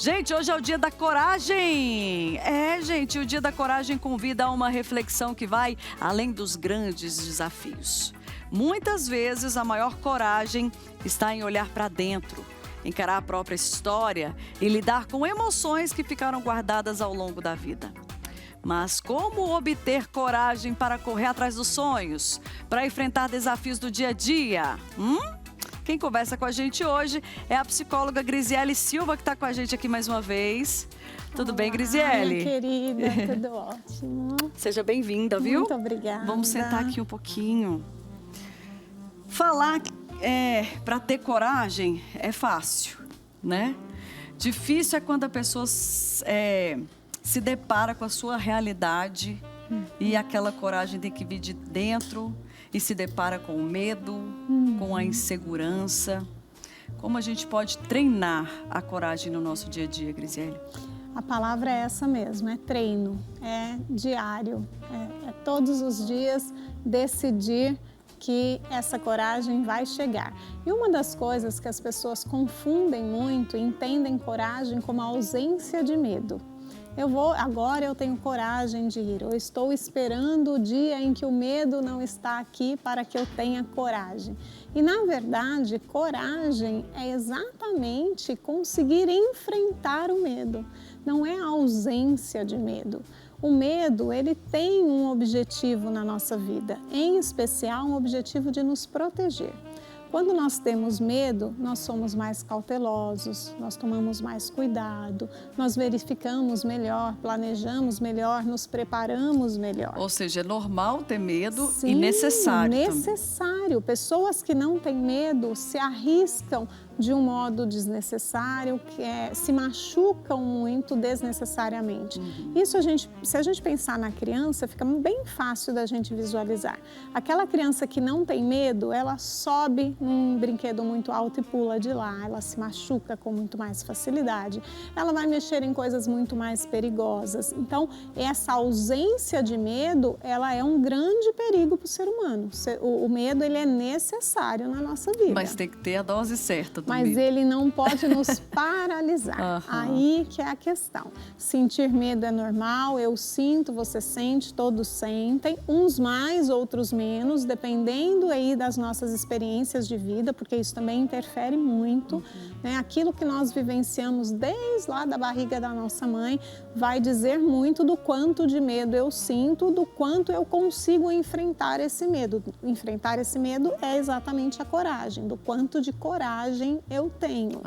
Gente, hoje é o dia da coragem. Gente, o dia da coragem convida a uma reflexão que vai além dos grandes desafios. Muitas vezes a maior coragem está em olhar para dentro, encarar a própria história e lidar com emoções que ficaram guardadas ao longo da vida. Mas como obter coragem para correr atrás dos sonhos, para enfrentar desafios do dia a dia? Quem conversa com a gente hoje é a psicóloga Grisiele Silva, que está com a gente aqui mais uma vez. Tudo bem, Grisiele? Minha querida, tudo ótimo. Seja bem-vinda, viu? Muito obrigada. Vamos sentar aqui um pouquinho. Falar para ter coragem é fácil, né? Difícil é quando a pessoa se depara com a sua realidade e aquela coragem tem que vir de dentro e se depara com o medo, com a insegurança. Como a gente pode treinar a coragem no nosso dia a dia, Grisiele? A palavra é essa mesmo, é treino, é diário, é todos os dias decidir que essa coragem vai chegar. E uma das coisas que as pessoas confundem muito e entendem coragem como a ausência de medo. Agora eu tenho coragem de ir, eu estou esperando o dia em que o medo não está aqui para que eu tenha coragem. E na verdade, coragem é exatamente conseguir enfrentar o medo, não é a ausência de medo. O medo, ele tem um objetivo na nossa vida, em especial um objetivo de nos proteger. Quando nós temos medo, nós somos mais cautelosos, nós tomamos mais cuidado, nós verificamos melhor, planejamos melhor, nos preparamos melhor. Ou seja, é normal ter medo. Sim, e necessário necessário. Também. Pessoas que não têm medo se arriscam de um modo desnecessário, se machucam muito desnecessariamente. Isso se a gente pensar na criança, fica bem fácil da gente visualizar. Aquela criança que não tem medo, ela sobe num brinquedo muito alto e pula de lá, ela se machuca com muito mais facilidade, ela vai mexer em coisas muito mais perigosas. Então, essa ausência de medo, ela é um grande perigo para o ser humano. O medo, ele é necessário na nossa vida. Mas tem que ter a dose certa. Mas ele não pode nos paralisar. Aí que é a questão. Sentir medo é normal, eu sinto, você sente, todos sentem. Uns mais, outros menos, dependendo aí das nossas experiências de vida, porque isso também interfere muito. Né? Aquilo que nós vivenciamos desde lá da barriga da nossa mãe vai dizer muito do quanto de medo eu sinto, do quanto eu consigo enfrentar esse medo. Enfrentar esse medo é exatamente a coragem, do quanto de coragem eu tenho,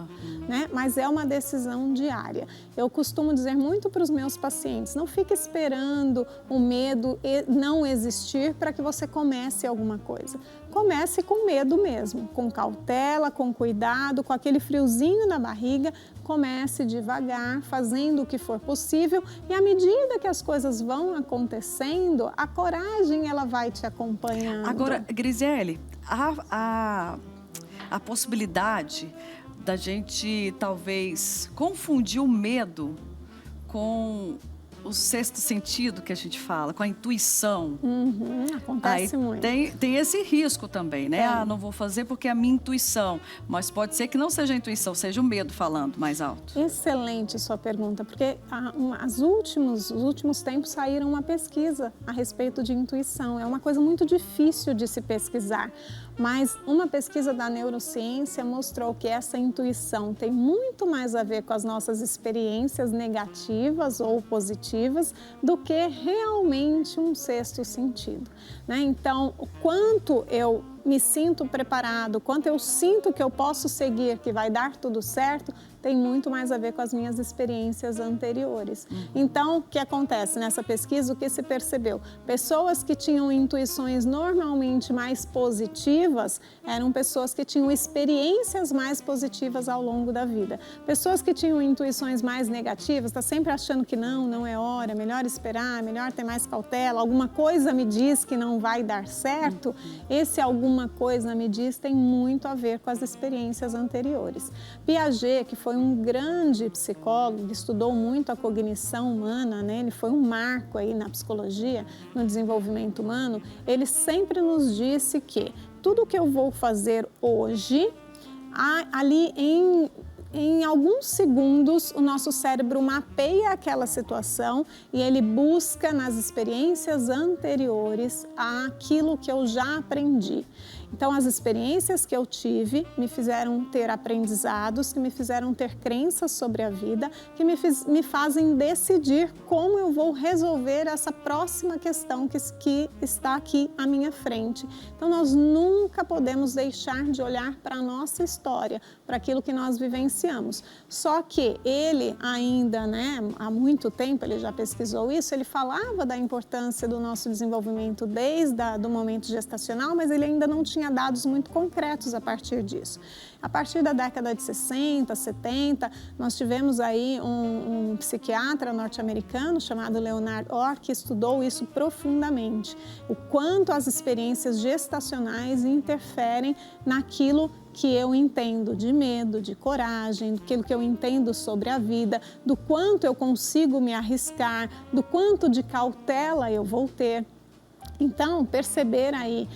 né? Mas é uma decisão diária. Eu costumo dizer muito para os meus pacientes, não fique esperando o medo não existir para que você comece alguma coisa. Comece com medo mesmo, com cautela, com cuidado, com aquele friozinho na barriga, comece devagar, fazendo o que for possível e à medida que as coisas vão acontecendo, a coragem ela vai te acompanhando. Agora, Grisiele, a possibilidade da gente talvez confundir o medo com o sexto sentido que a gente fala, com a intuição. Acontece muito. Tem esse risco também, né? Não vou fazer porque é a minha intuição. Mas pode ser que não seja a intuição, seja o medo falando mais alto. Excelente sua pergunta, porque os últimos tempos saíram uma pesquisa a respeito de intuição. É uma coisa muito difícil de se pesquisar. Mas uma pesquisa da neurociência mostrou que essa intuição tem muito mais a ver com as nossas experiências negativas ou positivas do que realmente um sexto sentido, né? Então, o quanto eu me sinto preparado, quanto eu sinto que eu posso seguir, que vai dar tudo certo, tem muito mais a ver com as minhas experiências anteriores. Então, o que acontece nessa pesquisa, o que se percebeu? Pessoas que tinham intuições normalmente mais positivas eram pessoas que tinham experiências mais positivas ao longo da vida. Pessoas que tinham intuições mais negativas, está sempre achando que não é hora, melhor esperar, melhor ter mais cautela, alguma coisa me diz que não vai dar certo, esse alguma coisa me diz tem muito a ver com as experiências anteriores. Piaget, que foi um grande psicólogo, que estudou muito a cognição humana, né? Ele foi um marco aí na psicologia, no desenvolvimento humano, ele sempre nos disse que tudo que eu vou fazer hoje, ali em alguns segundos, o nosso cérebro mapeia aquela situação e ele busca nas experiências anteriores aquilo que eu já aprendi. Então, as experiências que eu tive me fizeram ter aprendizados, que me fizeram ter crenças sobre a vida, que me fazem decidir como eu vou resolver essa próxima questão que está aqui à minha frente. Então, nós nunca podemos deixar de olhar para a nossa história, para aquilo que nós vivenciamos. Só que ele ainda, há muito tempo, ele já pesquisou isso, ele falava da importância do nosso desenvolvimento desde o momento gestacional, mas ele ainda não tinha dados muito concretos a partir disso. A partir da década de 60, 70, nós tivemos aí um psiquiatra norte-americano chamado Leonard Orr, que estudou isso profundamente, o quanto as experiências gestacionais interferem naquilo que eu entendo de medo, de coragem, daquilo que eu entendo sobre a vida, do quanto eu consigo me arriscar, do quanto de cautela eu vou ter. Então, perceber aí,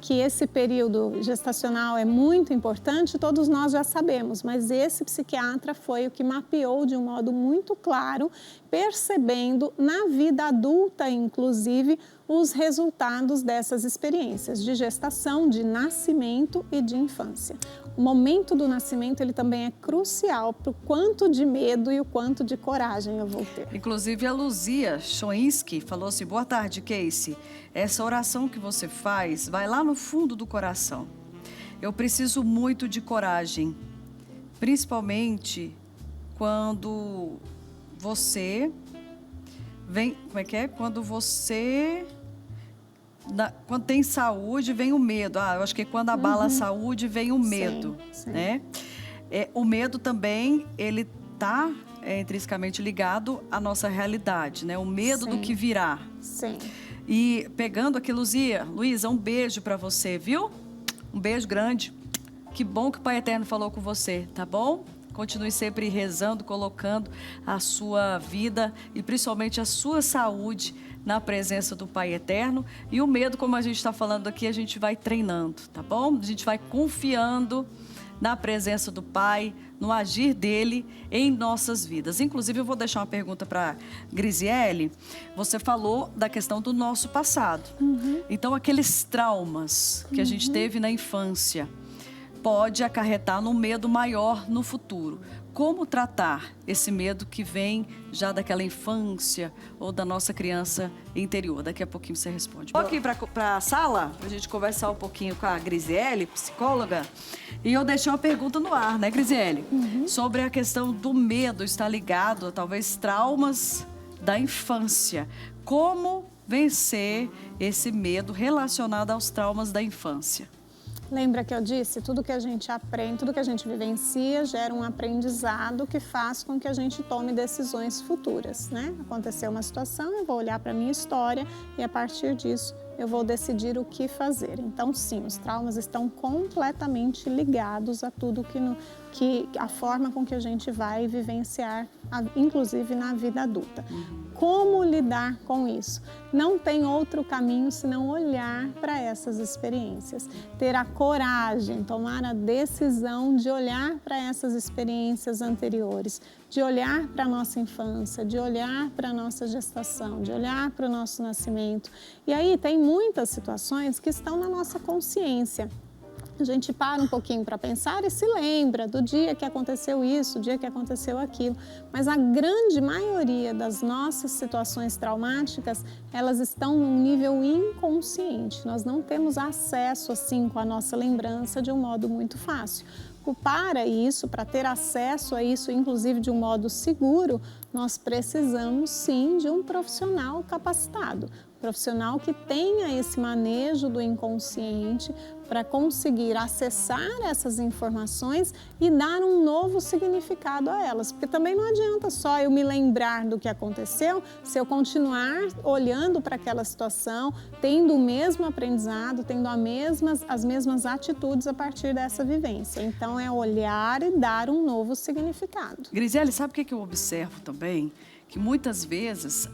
que esse período gestacional é muito importante, todos nós já sabemos, mas esse psiquiatra foi o que mapeou de um modo muito claro, percebendo na vida adulta, inclusive, os resultados dessas experiências de gestação, de nascimento e de infância. O momento do nascimento, ele também é crucial para o quanto de medo e o quanto de coragem eu vou ter. Inclusive, a Luzia Choinski falou assim: boa tarde, Casey. Essa oração que você faz vai lá no fundo do coração. Eu preciso muito de coragem, principalmente quando você vem... Como é que é? Quando você... Quando tem saúde, vem o medo. Eu acho que quando abala a saúde, vem o medo, sim. né? O medo também, ele está intrinsecamente ligado à nossa realidade, né? O medo do que virá. Sim. E pegando aqui, Luísa, um beijo para você, viu? Um beijo grande. Que bom que o Pai Eterno falou com você, tá bom? Continue sempre rezando, colocando a sua vida e principalmente a sua saúde na presença do Pai Eterno. E o medo, como a gente está falando aqui, a gente vai treinando, tá bom? A gente vai confiando na presença do Pai, no agir dele em nossas vidas. Inclusive, eu vou deixar uma pergunta para Grisiele. Você falou da questão do nosso passado. Então, aqueles traumas que a gente teve na infância pode acarretar num medo maior no futuro. Como tratar esse medo que vem já daquela infância ou da nossa criança interior? Daqui a pouquinho você responde. Vou aqui para a sala, para a gente conversar um pouquinho com a Grisiele, psicóloga. E eu deixei uma pergunta no ar, né, Grisiele? Sobre a questão do medo estar ligado a talvez traumas da infância. Como vencer esse medo relacionado aos traumas da infância? Lembra que eu disse, tudo que a gente aprende, tudo que a gente vivencia gera um aprendizado que faz com que a gente tome decisões futuras, né? Aconteceu uma situação, eu vou olhar para a minha história e a partir disso eu vou decidir o que fazer. Então, sim, os traumas estão completamente ligados a tudo a forma com que a gente vai vivenciar, inclusive na vida adulta. Como lidar com isso? Não tem outro caminho senão olhar para essas experiências. Ter a coragem, tomar a decisão de olhar para essas experiências anteriores, de olhar para a nossa infância, de olhar para a nossa gestação, de olhar para o nosso nascimento. E aí tem muitas situações que estão na nossa consciência. A gente para um pouquinho para pensar e se lembra do dia que aconteceu isso, do dia que aconteceu aquilo. Mas a grande maioria das nossas situações traumáticas, elas estão num nível inconsciente. Nós não temos acesso assim com a nossa lembrança de um modo muito fácil. Para isso, para ter acesso a isso, inclusive de um modo seguro, nós precisamos sim de um profissional capacitado. Profissional que tenha esse manejo do inconsciente para conseguir acessar essas informações e dar um novo significado a elas. Porque também não adianta só eu me lembrar do que aconteceu se eu continuar olhando para aquela situação, tendo o mesmo aprendizado, tendo as mesmas atitudes a partir dessa vivência. Então, é olhar e dar um novo significado. Grisiele, sabe o que eu observo também? Que muitas vezes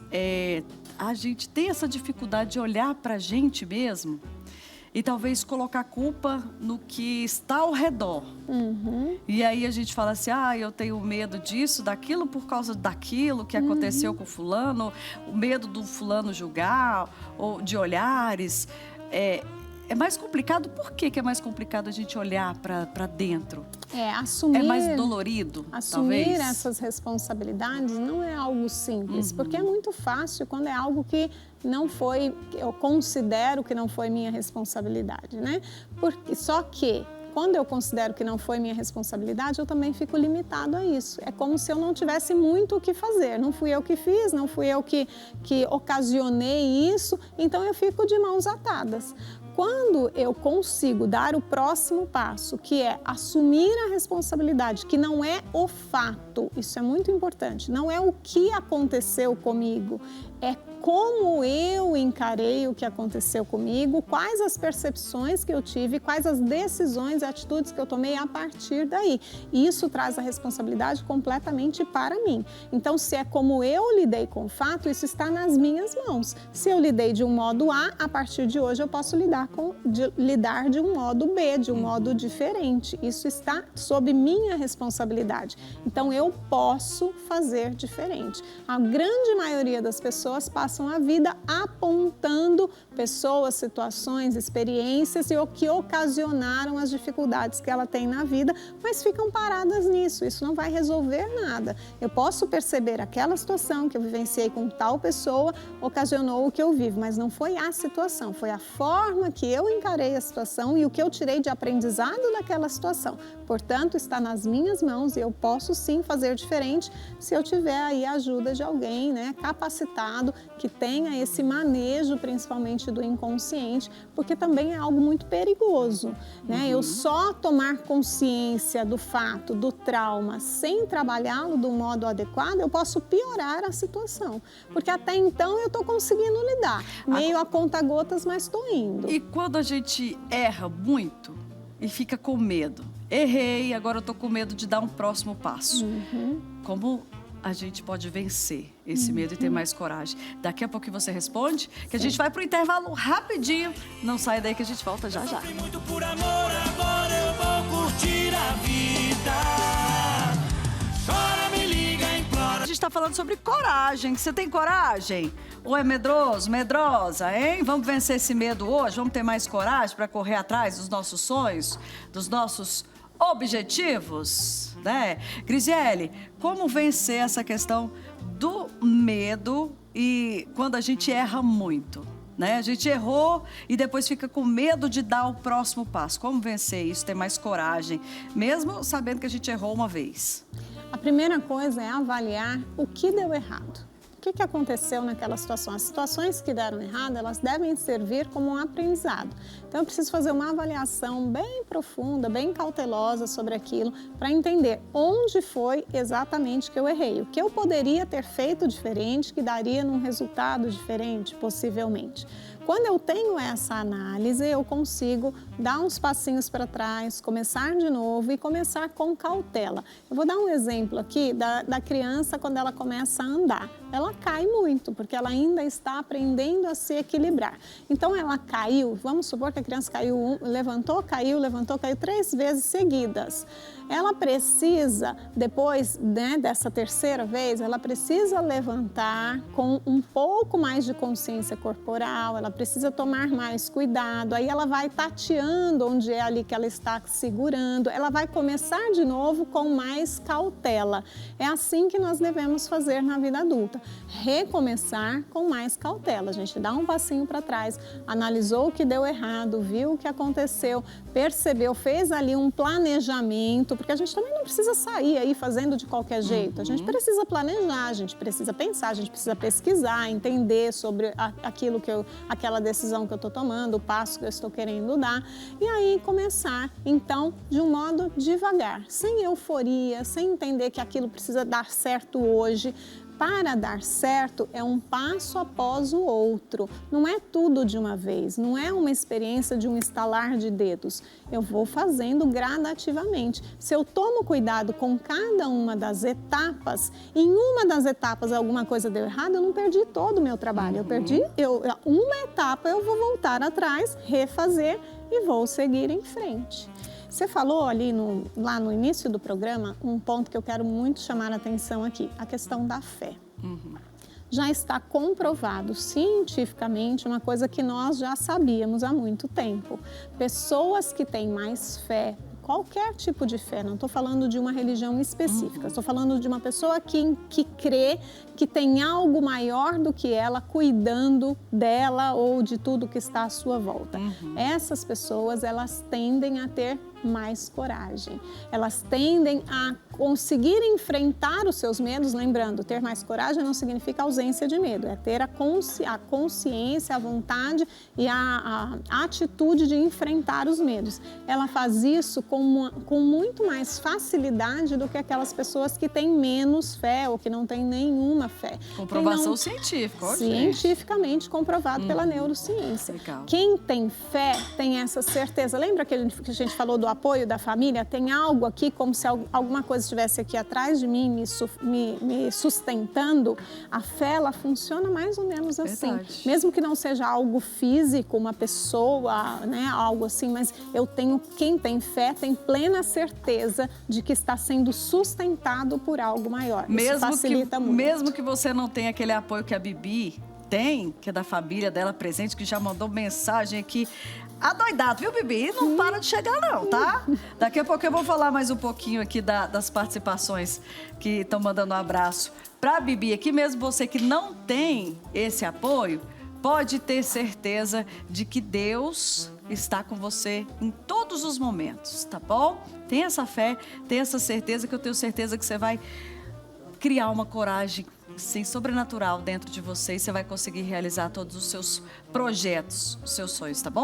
a gente tem essa dificuldade de olhar para a gente mesmo e talvez colocar culpa no que está ao redor. E aí a gente fala assim, eu tenho medo disso, daquilo, por causa daquilo que aconteceu com fulano, o medo do fulano julgar, ou de olhares. É mais complicado. Por que é mais complicado a gente olhar para dentro? Assumir... É mais dolorido, Assumir talvez? essas responsabilidades não é algo simples, porque é muito fácil quando é algo que não foi, eu considero que não foi minha responsabilidade, né? Só que quando eu considero que não foi minha responsabilidade, eu também fico limitado a isso. É como se eu não tivesse muito o que fazer. Não fui eu que fiz, não fui eu que ocasionei isso, então eu fico de mãos atadas. Quando eu consigo dar o próximo passo, que é assumir a responsabilidade, que não é o fato, isso é muito importante, não é o que aconteceu comigo, é como eu encarei o que aconteceu comigo, quais as percepções que eu tive, quais as decisões e atitudes que eu tomei a partir daí. E isso traz a responsabilidade completamente para mim. Então, se é como eu lidei com o fato, isso está nas minhas mãos. Se eu lidei de um modo A partir de hoje eu posso lidar de um modo B, de um modo diferente. Isso está sob minha responsabilidade. Então, eu posso fazer diferente. A grande maioria das pessoas passam a vida apontando pessoas, situações, experiências e o que ocasionaram as dificuldades que ela tem na vida, mas ficam paradas nisso. Isso não vai resolver nada. Eu posso perceber aquela situação que eu vivenciei com tal pessoa ocasionou o que eu vivo, mas não foi a situação, foi a forma que eu encarei a situação e o que eu tirei de aprendizado daquela situação. Portanto, está nas minhas mãos e eu posso sim fazer diferente se eu tiver aí a ajuda de alguém, né, capacitado, que tenha esse manejo, principalmente do inconsciente, porque também é algo muito perigoso, né? Eu só tomar consciência do fato, do trauma, sem trabalhá-lo do modo adequado, eu posso piorar a situação, porque até então eu estou conseguindo lidar, meio a conta-gotas, mas estou indo. E quando a gente erra muito e fica com medo, errei, agora eu estou com medo de dar um próximo passo, como a gente pode vencer esse medo e ter mais coragem? Daqui a pouco você responde, que a gente vai pro intervalo rapidinho. Não sai daí que a gente volta já já. Muito por amor, agora eu vou curtir a vida. Chora, me liga, implora. A gente tá falando sobre coragem. Você tem coragem? Ou é medroso, medrosa, hein? Vamos vencer esse medo hoje? Vamos ter mais coragem para correr atrás dos nossos sonhos, dos nossos objetivos, né? Grisiele, como vencer essa questão do medo e quando a gente erra muito, né? A gente errou e depois fica com medo de dar o próximo passo. Como vencer isso, ter mais coragem, mesmo sabendo que a gente errou uma vez? A primeira coisa é avaliar o que deu errado. O que aconteceu naquela situação? As situações que deram errado, elas devem servir como um aprendizado. Então, eu preciso fazer uma avaliação bem profunda, bem cautelosa sobre aquilo, para entender onde foi exatamente que eu errei. O que eu poderia ter feito diferente, que daria num resultado diferente, possivelmente. Quando eu tenho essa análise, eu consigo dar uns passinhos para trás, começar de novo e começar com cautela. Eu vou dar um exemplo aqui da criança quando ela começa a andar. Ela cai muito, porque ela ainda está aprendendo a se equilibrar. Então, ela caiu, vamos supor que a criança caiu, levantou, caiu 3 vezes seguidas. Ela precisa, depois, né, dessa terceira vez, ela precisa levantar com um pouco mais de consciência corporal, ela precisa tomar mais cuidado, aí ela vai tateando onde é ali que ela está segurando, ela vai começar de novo com mais cautela. É assim que nós devemos fazer na vida adulta, recomeçar com mais cautela. A gente dá um passinho para trás, analisou o que deu errado, viu o que aconteceu, percebeu, fez ali um planejamento, porque a gente também não precisa sair aí fazendo de qualquer jeito. A gente precisa planejar, a gente precisa pensar, a gente precisa pesquisar, entender sobre aquilo aquela decisão que eu estou tomando, o passo que eu estou querendo dar. E aí começar, então, de um modo devagar, sem euforia, sem entender que aquilo precisa dar certo hoje. para dar certo é um passo após o outro. Não é tudo de uma vez, não é uma experiência de um estalar de dedos. Eu vou fazendo gradativamente. Se eu tomo cuidado com cada uma das etapas, em uma das etapas alguma coisa deu errado, eu não perdi todo o meu trabalho. Eu perdi uma etapa, eu vou voltar atrás, refazer e vou seguir em frente. Você falou ali lá no início do programa um ponto que eu quero muito chamar a atenção aqui, a questão da fé. Já está comprovado cientificamente uma coisa que nós já sabíamos há muito tempo. Pessoas que têm mais fé, qualquer tipo de fé, não estou falando de uma religião específica, estou falando de uma pessoa que crê que tem algo maior do que ela cuidando dela ou de tudo que está à sua volta. Essas pessoas, elas tendem a ter mais coragem. Elas tendem a conseguir enfrentar os seus medos, lembrando, ter mais coragem não significa ausência de medo, é ter a consciência, a vontade e a atitude de enfrentar os medos. Ela faz isso com muito mais facilidade do que aquelas pessoas que têm menos fé ou que não têm nenhuma fé. Comprovação científica, ó, cientificamente comprovado pela neurociência. Legal. Quem tem fé tem essa certeza. Lembra que a gente falou do apoio da família? Tem algo aqui como se alguma coisa estivesse aqui atrás de mim me sustentando. A fé, ela funciona mais ou menos assim. Verdade. Mesmo que não seja algo físico, uma pessoa, né, algo assim, mas quem tem fé tem plena certeza de que está sendo sustentado por algo maior. Isso facilita muito. Mesmo que você não tenha aquele apoio que a Bibi tem, que é da família dela presente, que já mandou mensagem aqui. Adoidado, viu, Bibi? Não para de chegar não, tá? Daqui a pouco eu vou falar mais um pouquinho aqui das participações que estão mandando um abraço pra Bibi aqui. Mesmo você que não tem esse apoio, pode ter certeza de que Deus está com você em todos os momentos, tá bom? Tem essa fé, tem essa certeza, que eu tenho certeza que você vai criar uma coragem assim, sobrenatural dentro de você e você vai conseguir realizar todos os seus projetos, os seus sonhos, tá bom?